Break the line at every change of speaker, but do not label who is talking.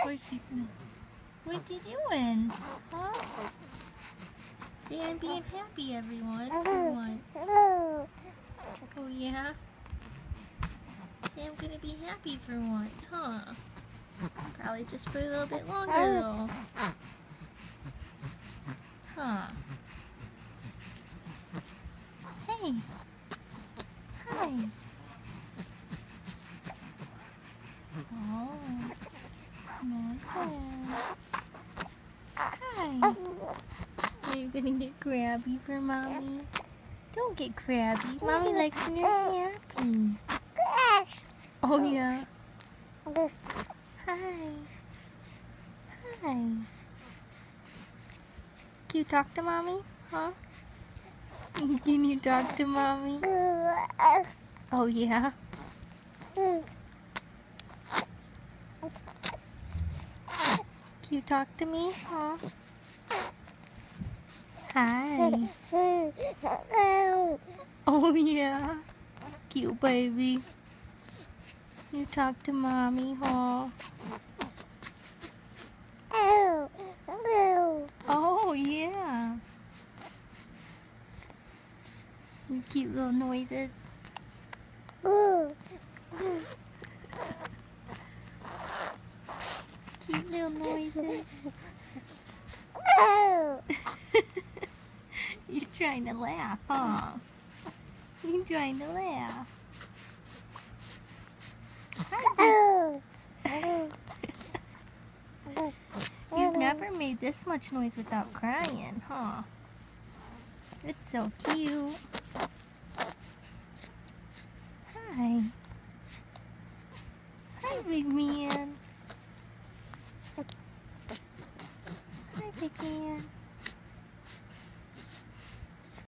Where's he? What's he doing? Huh? Sam being happy, everyone. For once. Oh yeah? Sam gonna be happy for once, huh? Probably just for a little bit longer though. Huh. Hey. Hi. Oh. Nice. Hi. Are you gonna get crabby for Mommy? Don't get crabby. Mommy likes when you're happy. Oh yeah. Hi. Hi. Can you talk to Mommy? Huh? Can you talk to Mommy? Oh yeah. Can you talk to me? Huh? Hi. Oh yeah. Cute baby. You talk to Mommy, huh? Oh yeah. You cute little noises. Cute little noises. You're trying to laugh, huh? You're trying to laugh. You've never made this much noise without crying, huh? It's so cute. Hi. Hi, big man. Hi, big man.